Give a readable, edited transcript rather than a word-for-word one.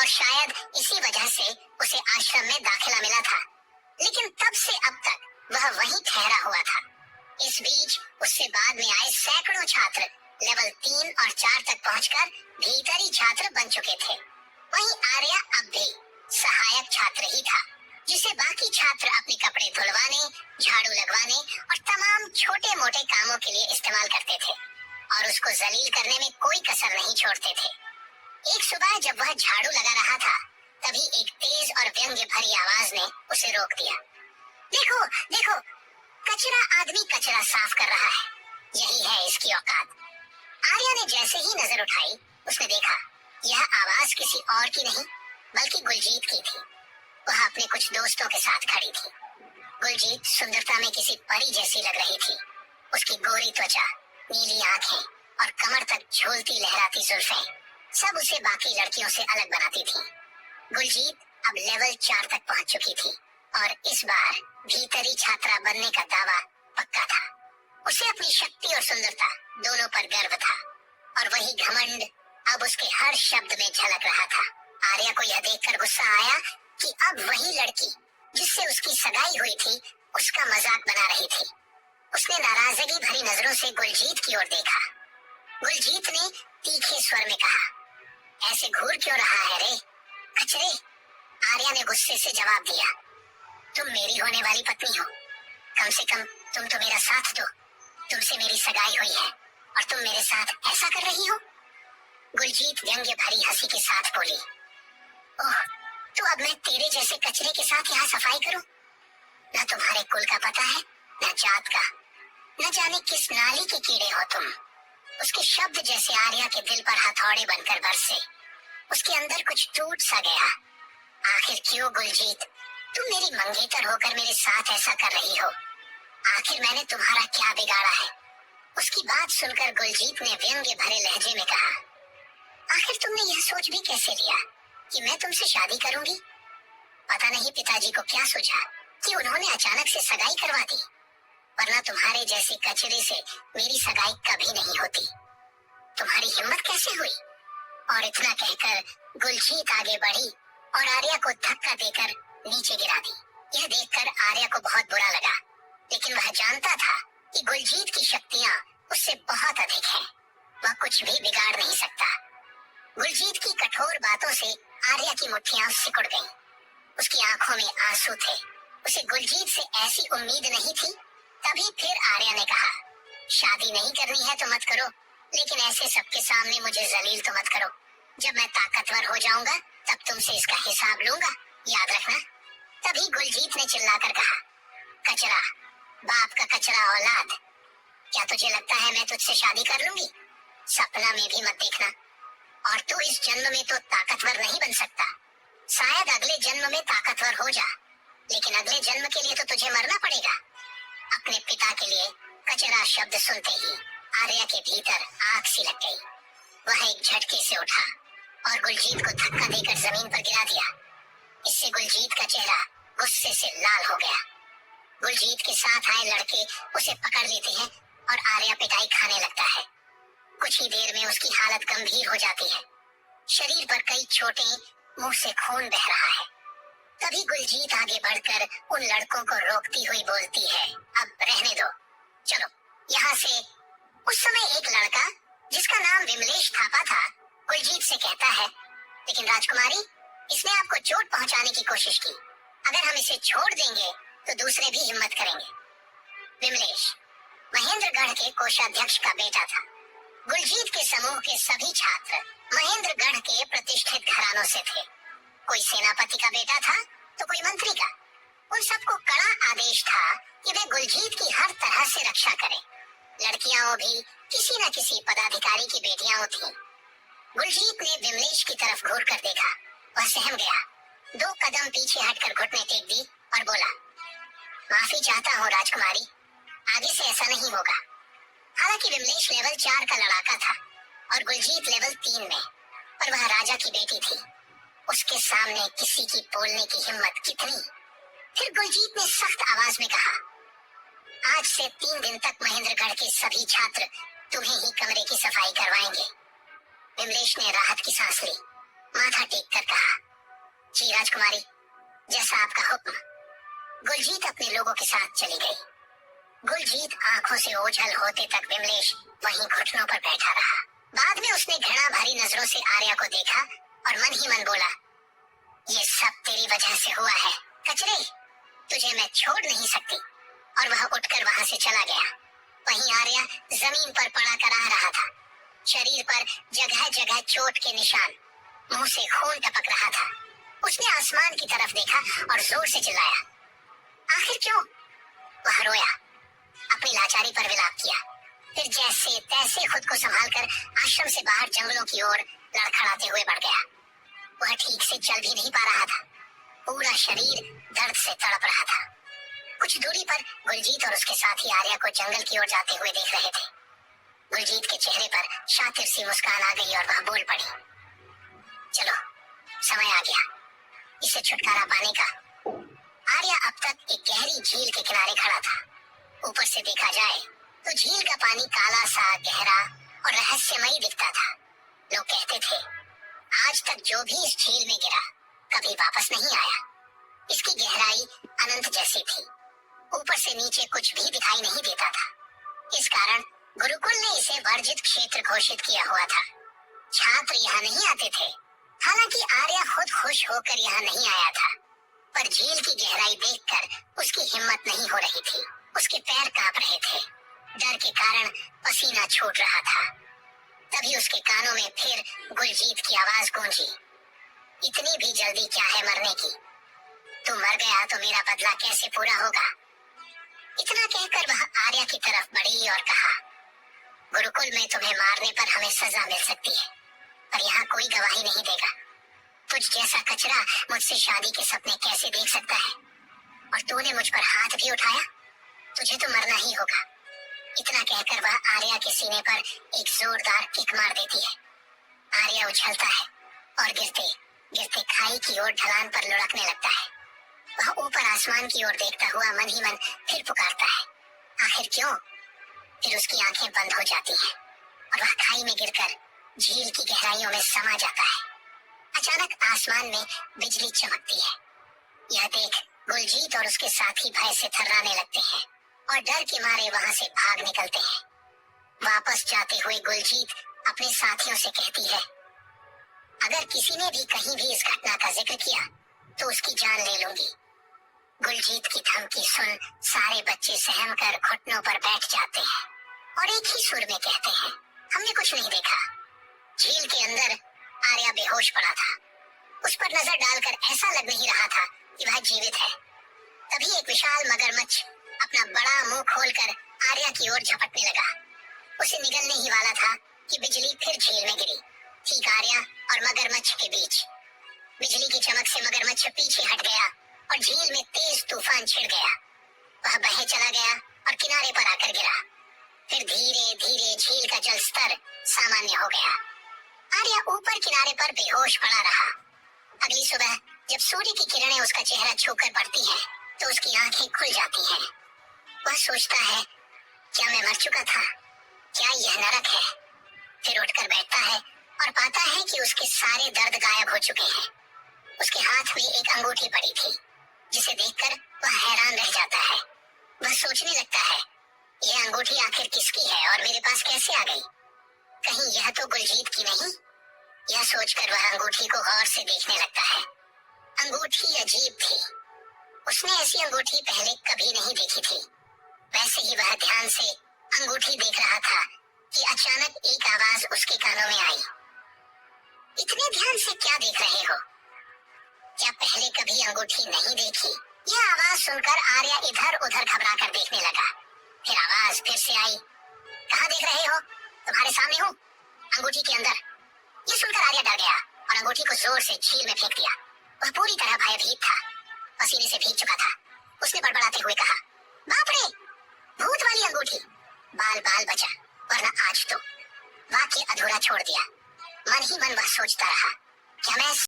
और शायद इसी वजह से उसे आश्रम में दाखिला मिला था। लेकिन तब से अब तक वह वहीं ठहरा हुआ था। इस बीच उससे बाद में आए सैकड़ों छात्र लेवल 3 और 4 तक पहुंचकर भीतरी छात्र बन चुके थे। वहीं आर्या अब भी सहायक छात्र ही था, जिसे बाकी छात्र अपने कपड़े धुलवाने, झाड़ू लगवाने और तमाम छोटे मोटे कामों के लिए इस्तेमाल करते थे और उसको जलील करने में कोई कसर नहीं छोड़ते थे। एक सुबह जब वह झाड़ू लगा रहा था, तभी एक तेज और व्यंग्य भरी आवाज ने उसे रोक दिया। देखो देखो, कचरा आदमी कचरा साफ कर रहा है, यही है इसकी औकात। आर्या ने जैसे ही नजर उठाई, उसने देखा यह आवाज किसी और की नहीं बल्कि गुलजीत की थी। वह अपने कुछ दोस्तों के साथ खड़ी थी। गुलजीत सुंदरता में किसी परी जैसी लग रही थी। उसकी गोरी त्वचा, नीली आंखें और कमर तक झूलती लहराती जुल्फें सब उसे बाकी लड़कियों से अलग बनाती थी। गुलजीत अब लेवल 4 तक पहुंच चुकी थी और इस बार भीतरी छात्रा बनने का दावा पक्का था। उसे अपनी शक्ति और सुंदरता दोनों पर गर्व था और वही घमंड अब उसके हर शब्द में झलक रहा था। आर्या को यह देखकर गुस्सा आया कि अब वही लड़की जिससे उसकी सगाई हुई थी उसका मजाक बना रही थी। उसने नाराजगी भरी नजरों से गुलजीत की ओर देखा। गुलजीत ने तीखे स्वर में कहा, ऐसे घूर क्यों रहा है रे कचरे? आर्या ने गुस्से से जवाब दिया, तुम मेरी होने वाली पत्नी हो, कम से कम तुम तो मेरा साथ दो। तुमसे मेरी सगाई हुई है और तुम मेरे साथ ऐसा कर रही हो? गुलजीत व्यंग्य भरी हंसी के साथ बोली, ओह, तो अब मैं तेरे जैसे कचरे के साथ यहाँ सफाई करूं? न तुम्हारे कुल का पता है, न जात का, न जाने किस नाली के कीड़े हो तुम। उसके शब्द जैसे आर्या के दिल पर हथौड़े बनकर बरसे। उसके अंदर कुछ टूट सा गया। आखिर क्यों गुलजीत, तुम मेरी मंगेतर होकर मेरे साथ ऐसा कर रही हो? आखिर मैंने तुम्हारा क्या बिगाड़ा है? उसकी बात सुनकर गुलजीत ने व्यंग्य भरे लहजे में कहा, आखिर तुमने यह सोच भी कैसे लिया कि मैं तुमसे शादी करूंगी? पता नहीं पिताजी को क्या सूझा कि उन्होंने अचानक से सगाई करवा दी, वरना तुम्हारे जैसे कचरे से मेरी सगाई कभी नहीं होती। तुम्हारी हिम्मत कैसे हुई? और इतना कहकर गुलजीत आगे बढ़ी और आर्या को धक्का देकर नीचे गिरा दी। यह देखकर आर्या को बहुत बुरा लगा, लेकिन वह जानता था कि गुलजीत की शक्तियां उससे बहुत अधिक हैं। वह कुछ भी बिगाड़ नहीं सकता। गुलजीत की कठोर बातों से आर्या की मुट्ठियां सिकुड़ गईं। उसकी आंखों में आंसू थे। उसे गुलजीत से ऐसी उम्मीद नहीं थी। तभी फिर आर्या ने कहा, शादी नहीं करनी है तो मत करो, लेकिन ऐसे सबके सामने मुझे जलील तो मत करो। जब मैं ताकतवर हो जाऊंगा तब तुमसे इसका हिसाब लूंगा, याद रखना। तभी गुलजीत ने चिल्लाकर कहा, कचरा, बाप का कचरा औलाद, क्या तुझे लगता है मैं तुझसे शादी कर लूंगी? सपना में भी मत देखना। और तू इस जन्म में तो ताकतवर नहीं बन सकता। शायद अगले जन्म में ताकतवर हो जा, लेकिन अगले जन्म के लिए तो तुझे मरना पड़ेगा। अपने पिता के लिए कचरा शब्द सुनते ही आर्या के भीतर आग सी लग गई। वह एक झटके से उठा और गुलजीत को धक्का देकर जमीन पर गिरा दिया। इससे गुलजीत का चेहरा गुस्से से लाल हो गया। गुलजीत के साथ आए लड़के उसे पकड़ लेते हैं और आर्या पिटाई खाने लगता है। कुछ ही देर में उसकी हालत गंभीर हो जाती है। शरीर पर कई चोटें, मुंह से खून बह रहा है। तभी गुलजीत आगे बढ़कर उन लड़कों को रोकती हुई बोलती है, अब रहने दो, चलो यहाँ से। उस समय एक लड़का जिसका नाम विमलेश थापा था, गुलजीत से कहता है, लेकिन राजकुमारी, इसने आपको चोट पहुंचाने की कोशिश की। अगर हम इसे छोड़ देंगे तो दूसरे भी हिम्मत करेंगे। विमलेश महेंद्रगढ़ के कोषाध्यक्ष का बेटा था। गुलजीत के समूह के सभी छात्र महेंद्रगढ़ के प्रतिष्ठित घरानों से थे। कोई सेनापति का बेटा था तो कोई मंत्री का। उन सबको कड़ा आदेश था कि वे गुलजीत की हर तरह से रक्षा करें। लड़कियां भी किसी न किसी पदाधिकारी की बेटियां थीं। गुलजीत ने विमलेश की तरफ घूर कर देखा। वह सहम गया। 2 कदम पीछे हटकर घुटने टेक दी और बोला, माफी चाहता हूँ राजकुमारी, आगे से ऐसा नहीं होगा। हालांकि विमलेश लेवल 4 का लड़ाका था और गुलजीत लेवल 3 में, पर वह राजा की बेटी थी। उसके सामने किसी की बोलने की हिम्मत कितनी। फिर गुलजीत ने सख्त आवाज में कहा, आज से 3 दिन तक महेंद्रगढ़ के सभी छात्र तुम्हें ही कमरे की सफाई करवाएंगे। विमलेश ने राहत की सांस ली। माथा टेक कर कहा, गुलजीत अपने लोगों के साथ चली गई। गुलजीत आंखों से ओझल होते तक विमलेश वहीं घुटनों पर बैठा रहा। बाद में उसने घृणा भरी नजरों से आर्या को देखा और मन ही मन बोला, ये सब तेरी वजह से हुआ है कचरे, तुझे मैं छोड़ नहीं सकती। और वह उठकर वहां से चला गया। वहीं आर्या जमीन पर पड़ा कर आ रहा था। शरीर पर जगह जगह चोट के निशान, मुंह से खून टपक रहा था। उसने आसमान की तरफ देखा और जोर से चिल्लाया, आखिर क्यों? वह रोया, अपनी लाचारी पर विलाप किया। फिर जैसे तैसे खुद को संभालकर आश्रम से बाहर जंगलों की ओर लड़खड़ाते हुए बढ़ गया। वह ठीक से चल भी नहीं पा रहा था। पूरा शरीर दर्द से तड़प रहा था। कुछ दूरी पर गुलजीत और उसके साथी आर्या को जंगल की ओर जाते हुए देख रहे थे। गुलजीत के चेहरे पर शातिर सी मुस्कान आ गई और वह बोल पड़ी, चलो समय आ गया इसे छुटकारा पाने का। आर्या अब तक एक गहरी झील के किनारे खड़ा था। ऊपर से देखा जाए तो झील का पानी काला सा, गहरा और रहस्यमयी दिखता था। लोग कहते थे आज तक जो भी इस झील में गिरा कभी वापस नहीं आया। इसकी गहराई अनंत जैसी थी। ऊपर से नीचे कुछ भी दिखाई नहीं देता था। इस कारण गुरुकुल ने इसे वर्जित क्षेत्र घोषित किया हुआ था। छात्र यहाँ नहीं आते थे। हालांकि आर्या खुद खुश होकर यहाँ नहीं आया था, पर झील की गहराई देखकर उसकी हिम्मत नहीं हो रही थी। उसके पैर कांप रहे थे। डर के कारण पसीना छूट रहा था। तभी उसके कानों में फिर गुलजीत की आवाज गूंजी, इतनी भी जल्दी क्या है मरने की? तू मर गया तो मेरा बदला कैसे पूरा होगा? इतना कहकर वह आर्या की तरफ बढ़ी और कहा, गुरुकुल में तुम्हें मारने पर हमें सजा मिल सकती है, पर यहाँ कोई गवाही नहीं देगा। तुझ जैसा कचरा मुझसे शादी के सपने कैसे देख सकता है? और तूने मुझ पर हाथ भी उठाया, तुझे तो मरना ही होगा। इतना कहकर वह आर्या के सीने पर एक जोरदार किक मार देती है। आर्या उछलता है और गिरते गिरते खाई की ओर ढलान पर लुढ़कने लगता है। वह ऊपर आसमान की ओर देखता हुआ मन ही मन फिर पुकारता है, आखिर क्यों? फिर उसकी आंखें बंद हो जाती हैं और वह खाई में गिरकर झील की गहराइयों में समा जाता है। अचानक आसमान में बिजली चमकती है। यह देख गुलजीत और उसके साथी भय से थर्राने लगते हैं और डर के मारे वहां से भाग निकलते हैं। वापस जाते हुए गुलजीत अपने साथियों से कहती है, अगर किसी ने भी कहीं भी इस घटना का जिक्र किया तो उसकी जान ले लूंगी। गुलजीत की धमकी सुन सारे बच्चे सहम कर घुटनों पर बैठ जाते हैं और एक ही सुर में कहते हैं, हमने कुछ नहीं देखा। झील के अंदर आर्या बेहोश पड़ा था। उस पर नजर डालकर ऐसा लग नहीं रहा था कि वह जीवित है। तभी एक विशाल मगरमच्छ अपना बड़ा मुंह खोलकर आर्या की ओर झपटने लगा। उसे निगलने ही वाला था कि बिजली फिर झील में गिरी, ठीक आर्या और मगरमच्छ के बीच। बिजली की चमक से मगरमच्छ पीछे हट गया और झील में तेज तूफान छिड़ गया। वह बहे चला गया और किनारे पर आकर गिरा। फिर धीरे धीरे झील का जल स्तर सामान्य हो गया। आर्या ऊपर किनारे पर बेहोश पड़ा रहा। अगली सुबह जब सूर्य की किरणें उसका चेहरा छूकर पड़ती हैं, तो उसकी आंखें खुल जाती हैं। वह सोचता है, क्या मैं मर चुका था? क्या यह नरक है? फिर उठकर बैठता है और पाता है कि उसके सारे दर्द गायब हो चुके हैं। उसके हाथ में एक अंगूठी पड़ी थी, जिसे देखकर वह हैरान रह जाता है। वह सोचने लगता है, यह अंगूठी आखिर किसकी है और मेरे पास कैसे आ गई? कहीं यह तो गुलजीत की नहीं? यह सोचकर वह अंगूठी को गौर से देखने लगता है। अंगूठी अजीब थी। उसने ऐसी अंगूठी पहले कभी नहीं देखी थी। वैसे ही वह ध्यान से अंगूठी देख रहा था कि अचानक एक आवाज उसके कानों में आई, इतने ध्यान से क्या देख रहे हो? क्या पहले कभी अंगूठी नहीं देखी? यह आवाज सुनकर आर्या इधर उधर घबरा कर देखने लगा। फिर आवाज फिर से आई, कहाँ देख रहे हो? तुम्हारे सामने हूँ, अंगूठी के अंदर। ये सुनकर आर्या डर गया और अंगूठी को जोर से झील में फेंक दिया। वह पूरी तरह भयभीत था, पसीने से भीग चुका था। उसने बड़बड़ाते हुए कहा, बाप रे, भूत वाली अंगूठी। बाल बाल बचा, वरना आज तो। वाक्य अधूरा छोड़ दिया। मन ही मन वह सोचता रहा, क्या मैं